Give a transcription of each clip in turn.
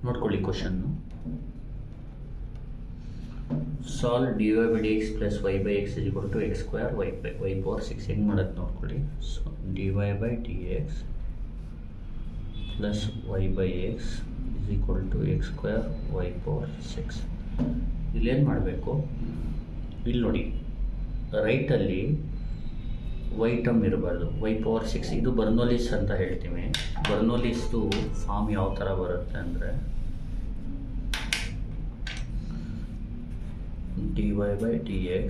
ನೋಡ್ಕೊಳ್ಳಿ question. Solve dy by dx plus y by x is equal to x square y power 6. ಹೆಂಗೆ ಮಾಡೋದು ನೋಡ್ಕೊಳ್ಳಿ. So dy by dx plus y by x is equal to x square y power 6. ಇಲ್ಲೇನು ಮಾಡಬೇಕು, ಇಲ್ಲಿ ನೋಡಿ ರೈಟಲ್ಲಿ Y term ಇರಬಾರ್ದು, y power 6. ಇದು ಬರ್ನೋಲಿಸ್ ಅಂತ ಹೇಳ್ತೀವಿ. ಬರ್ನೋಲಿಸ್ದು ಫಾರ್ಮ್ ಯಾವ ಥರ ಬರುತ್ತೆ ಅಂದರೆ dy by dx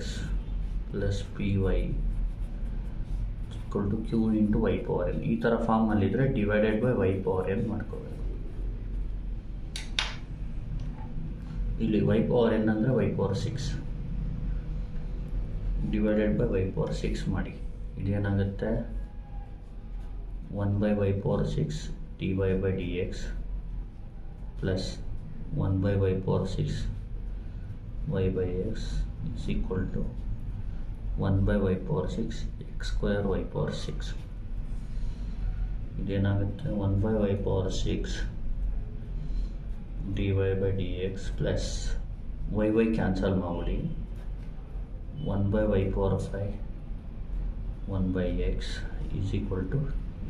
plus py equal to q into y power n. ಈ ಥರ ಫಾರ್ಮಲ್ಲಿದ್ದರೆ divided by y power n ಮಾಡ್ಕೋಬೇಕು. ಇಲ್ಲಿ y power n ಅಂದರೆ y power 6 divided by y power 6 ಮಾಡಿ. ಇದೇನಾಗುತ್ತೆ 1 by y power 6 dy by dx plus 1 by y power 6 y by x is equal to 1 by y power 6 x square y power 6. ಇದೇನಾಗುತ್ತೆ 1 by y power 6 dy by dx plus y cancel ಮಾಡಿ 1 by y power 5 1 by x is equal to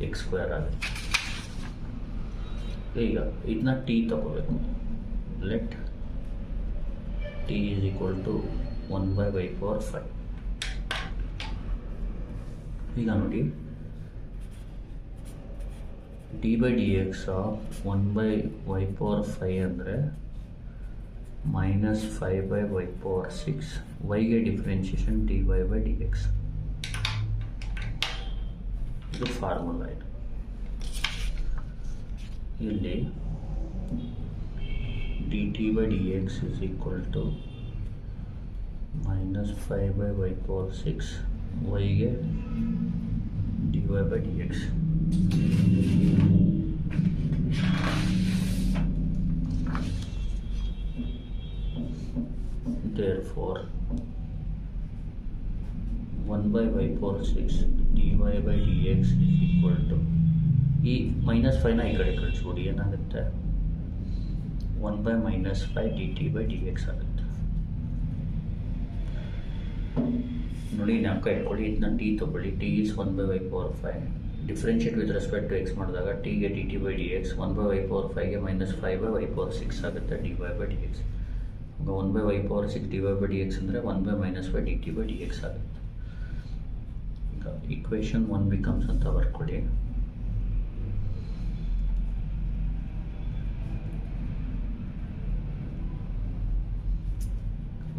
x square ಆಗುತ್ತೆ. ಈಗ ಇದನ್ನ t ತಗೋಬೇಕು. Let t is equal to 1 by y power 5. ಈಗ ನೋಡಿ d by dx of 1 by y power 5 ಅಂದರೆ minus 5 by y power 6. yಗೆ differentiation dy by dx. ಇದು formula. ಇದು ಇಲ್ಲಿ dt by dx is equal to minus 5 by y power 6 yಗೆ dy by dx. Therefore 1 by y power 6 dy by dx is equal to ಈ minus 5ನ ಈ ಕಡೆ ಕಳಿಸ್ಬಿಡಿ. ಏನಾಗುತ್ತೆ 1 by minus 5 dt by dx ಆಗುತ್ತೆ. ನೋಡಿ ಜ್ಞಾಪಕ ಇಟ್ಕೊಳ್ಳಿ. ಇದನ್ನ ಟಿ ತೊಗೊಳ್ಳಿ. T is 1 by y power 5. Differentiate with respect to x ಮಾಡಿದಾಗ ಟಿಗೆ d t by d x 1 by y power 5ಗೆ ಮೈನಸ್ 5 by y power 6 ಆಗುತ್ತೆ d y by d x. ಈಗ 1 by y power 6 d y by d x ಅಂದರೆ 1 by minus 5 d t by d x ಆಗುತ್ತೆ. ಈಗ equation 1 becomes ಅಂತ ಬರ್ಕೊಳ್ಳಿ.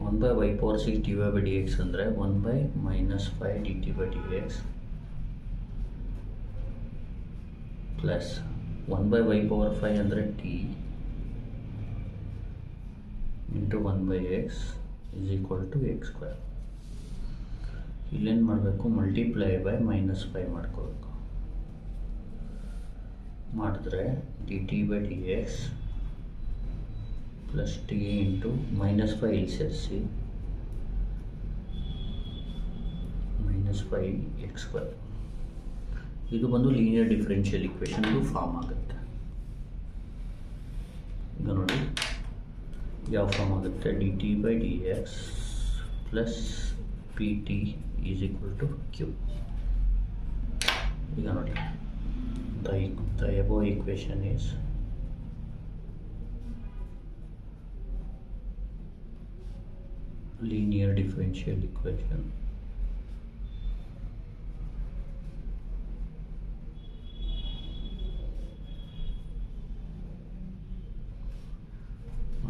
One by y power 6 dy by dx ಅಂದರೆ 1 by minus 5 dt by dx plus 1 by y power 5 ಅಂದರೆ t into 1 by x is equal to x square. ಇಲ್ಲೇನು ಮಾಡಬೇಕು, multiply by minus 5 ಮಾಡ್ಕೋಬೇಕು. ಮಾಡಿದ್ರೆ dt by dx plus T into minus 5 ಇಲ್ಲಿ ಸೇರಿಸಿ minus 5 X square. ಇದು ಬಂದು linear differential ಇಕ್ವೇಷನ್ದು form ಆಗುತ್ತೆ. ಈಗ ನೋಡಿ ಯಾವ ಫಾರ್ಮ್ ಆಗುತ್ತೆ, d t by d x plus p t is equal to q. ಈಗ ನೋಡಿ the above equation is linear differential equation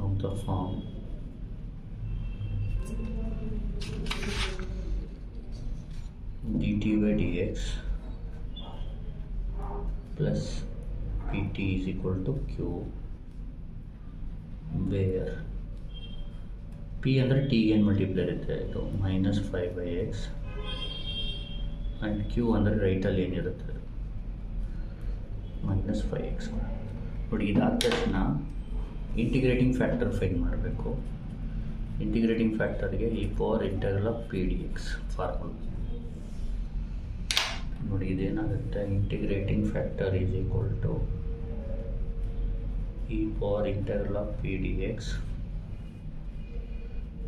of the form dt by dx plus pt is equal to q, where p ಅಂದರೆ ಟಿಗೆ ಏನು multiply ಇರುತ್ತೆ, ಇದು minus 5 by x and q ಅಂದರೆ ರೈಟಲ್ಲಿ ಏನಿರುತ್ತೆ ಮೈನಸ್ 5x. ನೋಡಿ ಇದಾದ ತಕ್ಷಣ ಇಂಟಿಗ್ರೇಟಿಂಗ್ ಫ್ಯಾಕ್ಟರ್ ಫೈಂಡ್ ಮಾಡಬೇಕು. ಇಂಟಿಗ್ರೇಟಿಂಗ್ ಫ್ಯಾಕ್ಟರ್ಗೆ ಈ power integral of p d x formula ನೋಡಿ. ಇದೇನಾಗುತ್ತೆ, integrating factor is equal to e power integral of p dx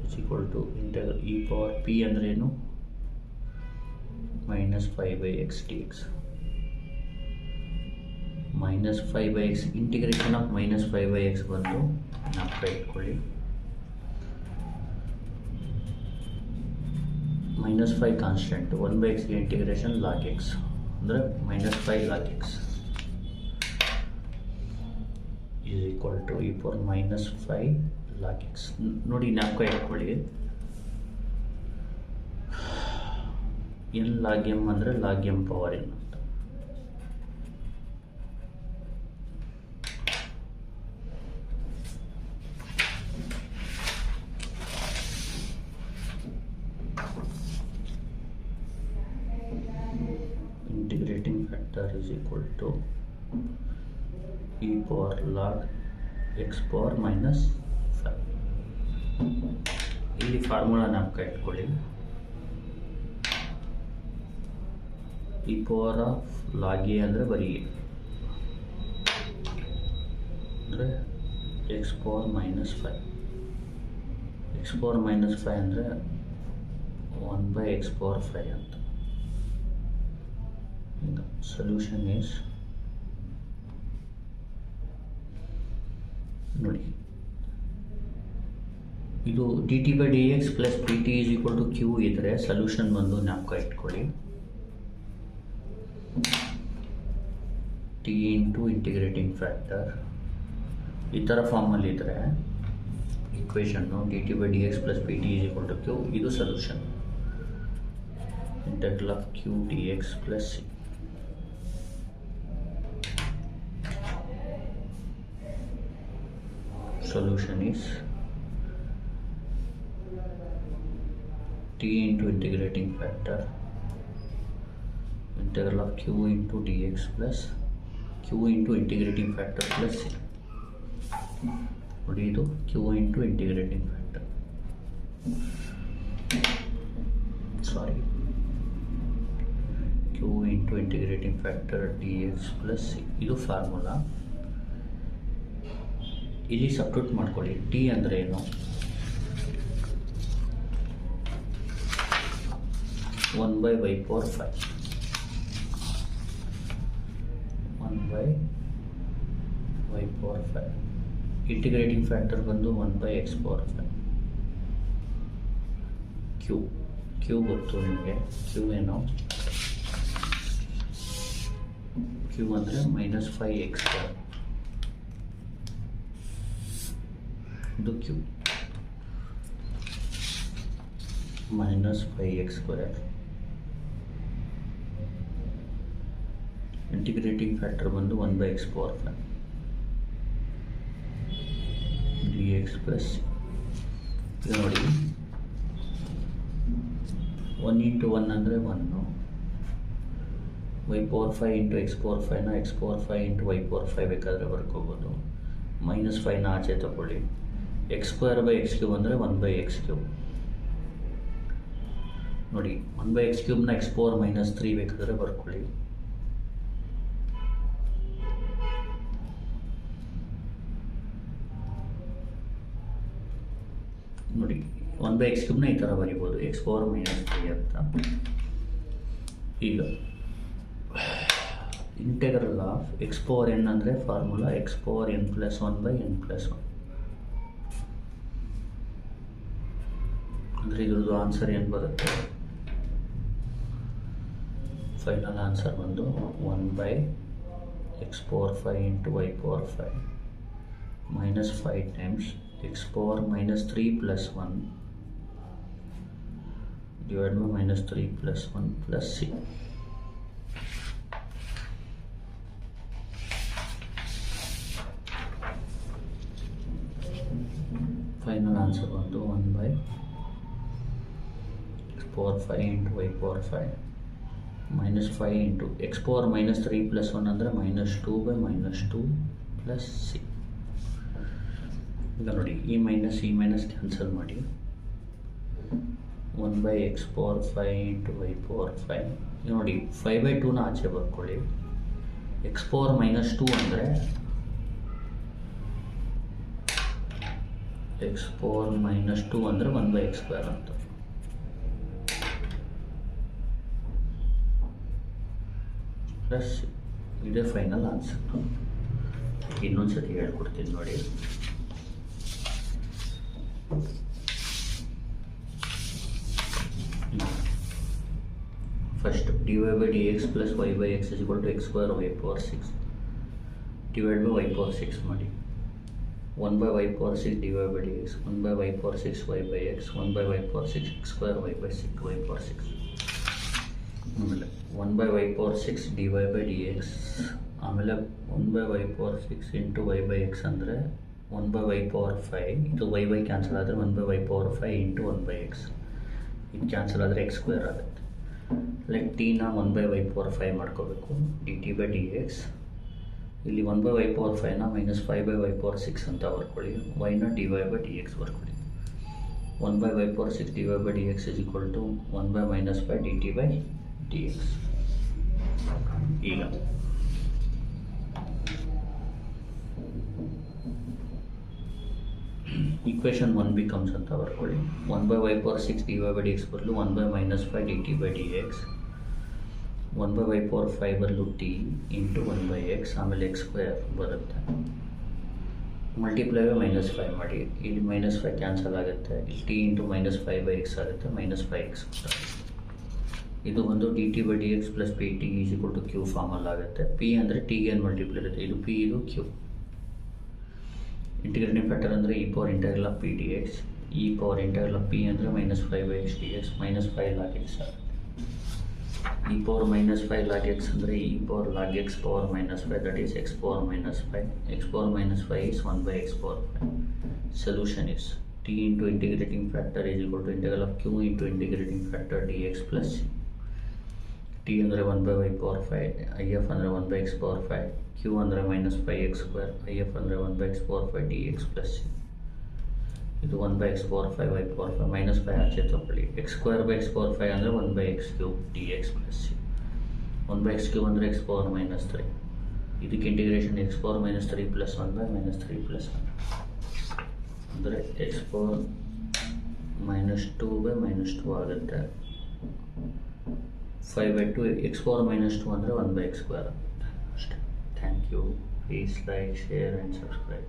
is equal to integral e power p ಅಂದರೆ ಏನು minus 5 by x dx. minus 5 by x integration of minus 5 by x ಬಂದು ಜ್ಞಾಪಕ ಇಟ್ಕೊಳ್ಳಿ. minus 5 constant 1 by x ಗೆ integration log x ಅಂದರೆ minus 5 log x is equal to e power minus 5 log x. ನೋಡಿ ಜ್ಞಾಪಕ ಇಟ್ಕೊಳ್ಳಿ, n log m ಅಂದರೆ log m power n ಅಂತ. Integrating factor is equal to e power log x power minus 5. ಇಲ್ಲಿ formula ಜ್ಞಾಪಕ ಇಟ್ಕೊಳ್ಳಿ, e power of log a ಅಂದರೆ ಬರೀ ಅಂದರೆ x power minus 5. x power minus 5 ಅಂದರೆ 1 by x power 5 ಅಂತ. ಸೊಲ್ಯೂಷನ್ ಈಸ್ ನೋಡಿ, ಇದು d t by d x plus p t is equal to q ಇದ್ದರೆ ಸೊಲ್ಯೂಷನ್ ಬಂದು ಜ್ಞಾಪಕ ಇಟ್ಕೊಳ್ಳಿ ಟಿ ಇಂಟು ಇಂಟಿಗ್ರೇಟಿಂಗ್ ಫ್ಯಾಕ್ಟರ್. ಈ ಥರ ಫಾರ್ಮಲ್ಲಿ ಇದ್ದರೆ equation d t by d x plus p t is equal to q, ಇದು solution. Integral of q d x plus c. Solution is t into integrating factor integral of q into dx plus q into integrating factor plus c. ನೋಡಿ ಇದು q into integrating factor, sorry, q into integrating factor dx plus c. ಇದು formula. ಇಲ್ಲಿ substitute ಮಾಡ್ಕೊಳ್ಳಿ. T ಅಂದರೆ ಏನು, 1 by y power 5, 1 by y power 5. Integrating factor ಬಂದು 1 by x power 5. Q ಗೊತ್ತು ನಿಮಗೆ, ಕ್ಯೂ ಏನು, ಕ್ಯೂ ಅಂದರೆ minus 5x square. ಇದು q minus 5x square. Integrating factor ಬಂದು 1 by x power 5 dx plus c. ಇದು ನೋಡಿ 1 into 1 ಅಂದರೆ 1, y power 5 into x power 5ನ x power 5 into y power 5 ಬೇಕಾದರೆ ಬರ್ಕೋಬೋದು. minus 5ನ ಆಚೆ ತಗೊಳ್ಳಿ, x square by x cube ಅಂದರೆ 1 by x cube. ನೋಡಿ 1 by x cube ನ x power minus 3 ಬೇಕಾದರೆ ಬರ್ಕೊಳ್ಳಿ. ನೋಡಿ 1 by x cube ನ ಈ ಥರ ಬರಿಬೋದು, x power minus 3 ಅಂತ. ಈಗ integral of x power n ಅಂದರೆ formula x power n plus 1 by n plus 1. ಅಂದರೆ ಇದ್ರದ್ದು ಆನ್ಸರ್ ಏನು ಬರುತ್ತೆ, ಫೈನಲ್ ಆನ್ಸರ್ ಬಂದು 1 by x power 5 into y power 5 minus 5 times x power minus 3 plus 1 divided by minus 3 plus 1 plus c. Final answer ಬಂದು 1 by x power 5 into y power 5 minus 5 into x power minus 3 plus 1 ಅಂದರೆ minus 2 by minus 2 plus c. ಈಗ ನೋಡಿ ಈ minus cancel ಮಾಡಿ, 1 by x power 5 into y power 5. ನೋಡಿ 5 by 2ನ ಆಚೆ ಬರ್ಕೊಳ್ಳಿ, x power minus 2 ಅಂದರೆ ಎಕ್ಸ್ ಪವರ್ -2 ಅಂದರೆ 1/x² ಅಂತ. ಪ್ಲಸ್ ಇದೇ ಫೈನಲ್ ಆನ್ಸರ್. ಇನ್ನೊಂದು ಸತಿ ಹೇಳ್ಕೊಡ್ತೀನಿ ನೋಡಿ. First dy/dx + y/x = x²y/6 divide by y/6 ಮಾಡಿ. 1/y/6 dy/dx 1/y/6 y/x 1/y/6 x²y/6 ಆಮೇಲೆ 1/y/6 dy/dx ಆಮೇಲೆ 1/y/6 ಇಂಟು y/x ಅಂದರೆ 1/y/5. ಇದು y ಕ್ಯಾನ್ಸಲ್ ಆದರೆ 1/y/5 ಇಂಟು 1/x. ಇದು ಕ್ಯಾನ್ಸಲ್ ಆದರೆ x² ಆಗುತ್ತೆ. ಲೈಕ್ ಟಿನ 1/y/5 ಮಾಡ್ಕೋಬೇಕು. dt/dx ಇಲ್ಲಿ 1/y/5ನ -5/y/6 ಅಂತ ಬರ್ಕೊಳ್ಳಿ. yನ dy/dx ಬರ್ಕೊಳ್ಳಿ. 1/y/6 dy/dx = 1/-5 dt/dx. ಈಗ equation 1 becomes ಅಂತ ಬರ್ಕೊಳ್ಳಿ. 1/y/6 dy/dx ಬದಲು 1/-5 dt/dx 1/y/5 ಬದಲು t ಇಂಟು 1/x ಆಮೇಲೆ x² ಬರುತ್ತೆ. ಮಲ್ಟಿಪ್ಲೈ ಬೈ -5 ಮಾಡಿ. ಇಲ್ಲಿ -5 ಕ್ಯಾನ್ಸಲ್ ಆಗುತ್ತೆ. ಇಲ್ಲಿ t ಇಂಟು -5/x ಆಗುತ್ತೆ. -5x ಇದು ಒಂದು dt/dx + pt = q ಫಾರ್ಮಲ್ಲಿ ಆಗುತ್ತೆ. p ಅಂದರೆ ಟಿಗೆ ಏನು ಮಲ್ಟಿಪ್ಲೈ ಇರುತ್ತೆ, ಇದು p ಇದು q. ಇಂಟಿಗ್ರೇಟಿಂಗ್ ಫ್ಯಾಕ್ಟರ್ ಅಂದರೆ e⁻∫ p dx e⁻∫ p ಅಂದರೆ -5/x dx -5 log x ಆಗುತ್ತೆ. e⁻−5 log x ಅಂದರೆ e⁻log x power -5 that is x⁻−5 x⁻−5 is 1/x⁻5. Solution is t into integrating factor is equal to integral of q into integrating factor dx plus c. t ಅಂದರೆ 1/y/5 if ಅಂದರೆ 1/x⁻5 q ಅಂದರೆ -5x² if ಅಂದರೆ 1/x⁻5 dx plus c. ಇದು 1/x⁻5 y/5 -5 ಆಚೆ ತಗೊಳ್ಳಿ. x²/x⁻5 ಅಂದರೆ 1/x³ dx plus c. 1/x³ ಅಂದರೆ x⁻−3. ಇದಕ್ಕೆ ಇಂಟಿಗ್ರೇಷನ್ x⁻−3 + 1/-3 + 1 ಅಂದರೆ x⁻−2/-2 ಆಗುತ್ತೆ. 5/2 x⁻−2 ಅಂದರೆ 1/x² ಆಗುತ್ತೆ ಅಷ್ಟೇ. Thank you. Please like, share and subscribe.